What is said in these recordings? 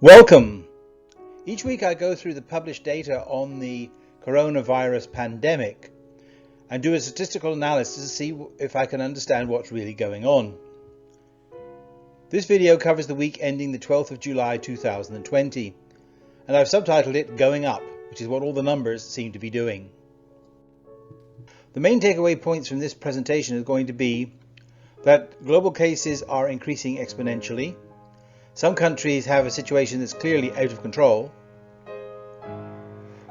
Welcome! Each week I go through the published data on the coronavirus pandemic and do a statistical analysis to see if I can understand what's really going on. This video covers the week ending the 12th of July 2020 and I've subtitled it Going Up, which is what all the numbers seem to be doing. The main takeaway points from this presentation is going to be that global cases are increasing exponentially. Some countries have a situation that's clearly out of control.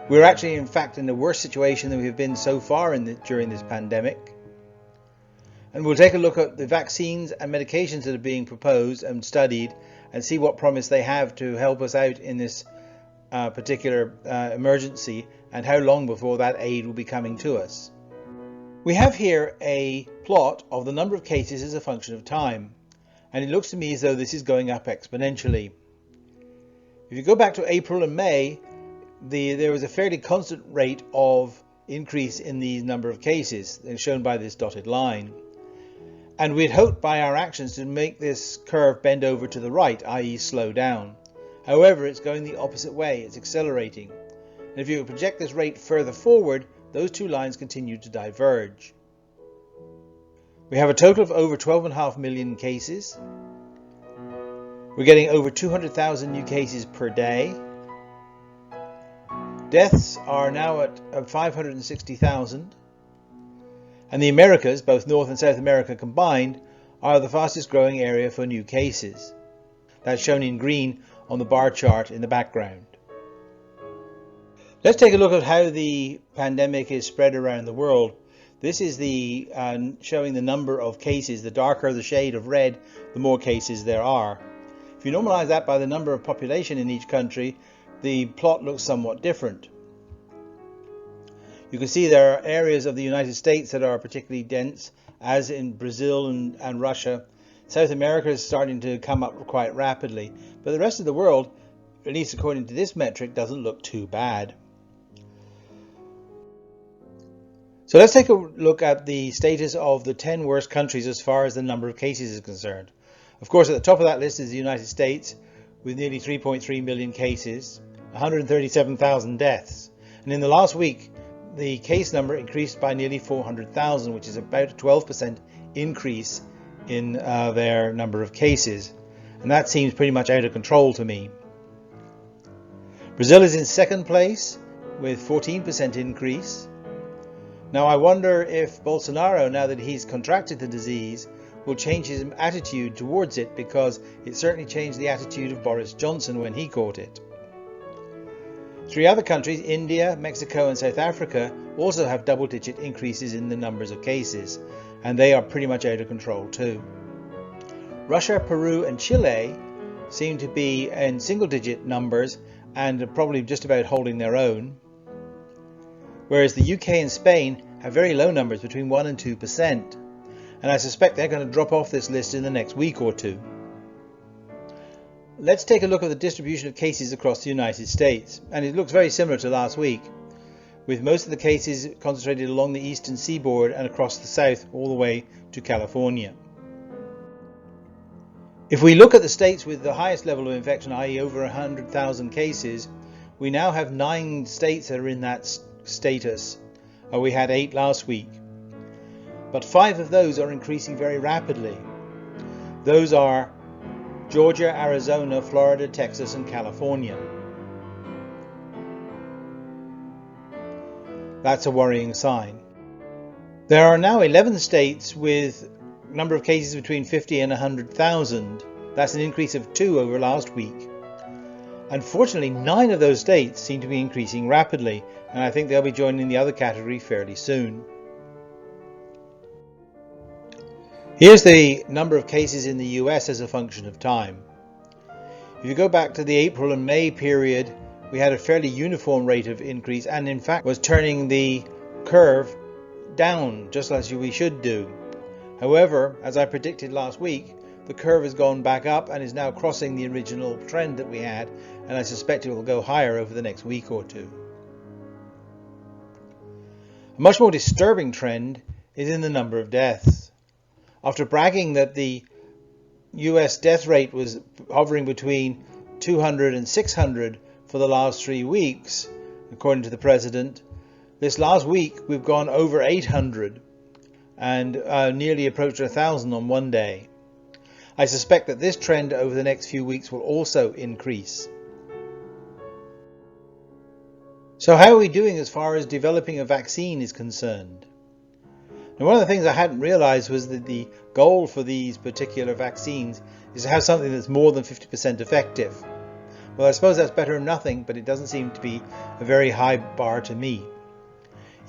We're actually, in fact, in a worse situation than we have been so far during this pandemic. And we'll take a look at the vaccines and medications that are being proposed and studied and see what promise they have to help us out in this particular emergency and how long before that aid will be coming to us. We have here a plot of the number of cases as a function of time. And it looks to me as though this is going up exponentially. If you go back to April and May, there was a fairly constant rate of increase in the number of cases, shown by this dotted line. And we'd hoped by our actions to make this curve bend over to the right, i.e. slow down. However, it's going the opposite way, it's accelerating. And if you project this rate further forward, those two lines continue to diverge. We have a total of over 12.5 million cases. We're getting over 200,000 new cases per day. Deaths are now at 560,000. And the Americas, both North and South America combined, are the fastest growing area for new cases. That's shown in green on the bar chart in the background. Let's take a look at how the pandemic is spread around the world. This is showing the number of cases. The darker the shade of red, the more cases there are. If you normalize that by the number of population in each country, the plot looks somewhat different. You can see there are areas of the United States that are particularly dense, as in Brazil and Russia. South America is starting to come up quite rapidly, but the rest of the world, at least according to this metric, doesn't look too bad. So let's take a look at the status of the 10 worst countries as far as the number of cases is concerned. Of course, at the top of that list is the United States with nearly 3.3 million cases, 137,000 deaths. And in the last week, the case number increased by nearly 400,000, which is about a 12% increase in their number of cases. And that seems pretty much out of control to me. Brazil is in second place with 14% increase. Now I wonder if Bolsonaro, now that he's contracted the disease, will change his attitude towards it, because it certainly changed the attitude of Boris Johnson when he caught it. Three other countries, India, Mexico and South Africa, also have double-digit increases in the numbers of cases, and they are pretty much out of control too. Russia, Peru and Chile seem to be in single-digit numbers and are probably just about holding their own. Whereas the UK and Spain have very low numbers, between 1 and 2%. And I suspect they're going to drop off this list in the next week or two. Let's take a look at the distribution of cases across the United States. And it looks very similar to last week, with most of the cases concentrated along the eastern seaboard and across the south all the way to California. If we look at the states with the highest level of infection, i.e. over 100,000 cases, we now have 9 states that are in that status. We had 8 last week, but 5 of those are increasing very rapidly. Those are Georgia, Arizona, Florida, Texas and California. That's a worrying sign. There are now 11 states with a number of cases between 50 and 100,000. That's an increase of 2 over last week. Unfortunately, 9 of those states seem to be increasing rapidly, and I think they'll be joining the other category fairly soon. Here's the number of cases in the US as a function of time. If you go back to the April and May period, we had a fairly uniform rate of increase, and in fact was turning the curve down, just as we should do. However, as I predicted last week, the curve has gone back up and is now crossing the original trend that we had, and I suspect it will go higher over the next week or two. A much more disturbing trend is in the number of deaths. After bragging that the US death rate was hovering between 200 and 600 for the last 3 weeks, according to the President. This last week we've gone over 800 and nearly approached 1,000 on one day. I suspect that this trend over the next few weeks will also increase. So how are we doing as far as developing a vaccine is concerned? Now, one of the things I hadn't realized was that the goal for these particular vaccines is to have something that's more than 50% effective. Well, I suppose that's better than nothing, but it doesn't seem to be a very high bar to me.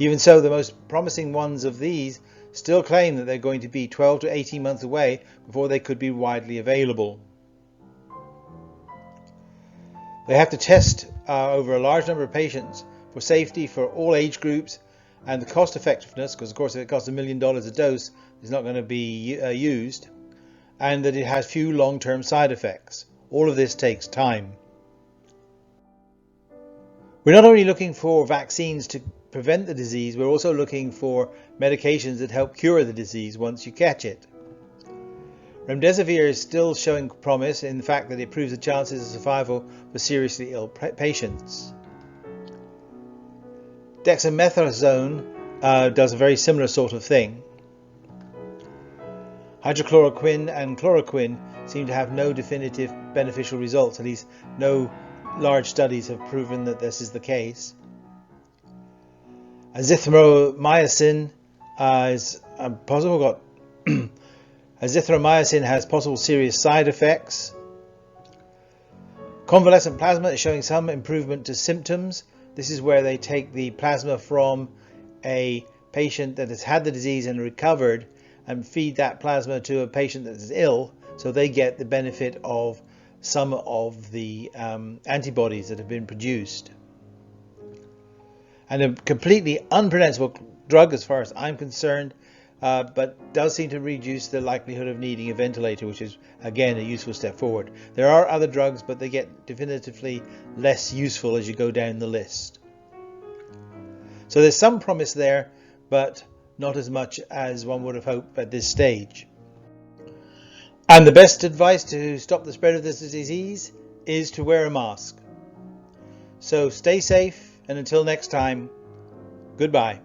Even so, the most promising ones of these still claim that they're going to be 12 to 18 months away before they could be widely available. They have to test over a large number of patients for safety for all age groups and the cost effectiveness, because of course if it costs $1 million a dose, it's not going to be used, and that it has few long-term side effects. All of this takes time. We're not only looking for vaccines to prevent the disease, we're also looking for medications that help cure the disease once you catch it. Remdesivir is still showing promise in the fact that it improves the chances of survival for seriously ill patients. Dexamethasone does a very similar sort of thing. Hydrochloroquine and chloroquine seem to have no definitive beneficial results, at least no large studies have proven that this is the case. Azithromycin Azithromycin has possible serious side effects. Convalescent plasma is showing some improvement to symptoms. This is where they take the plasma from a patient that has had the disease and recovered and feed that plasma to a patient that is ill, so they get the benefit of some of the antibodies that have been produced. And a completely unpronounceable drug as far as I'm concerned, but does seem to reduce the likelihood of needing a ventilator, which is again a useful step forward. There are other drugs, but they get definitively less useful as you go down the list. So there's some promise there, but not as much as one would have hoped at this stage. And the best advice to stop the spread of this disease is to wear a mask. So stay safe, and until next time, goodbye.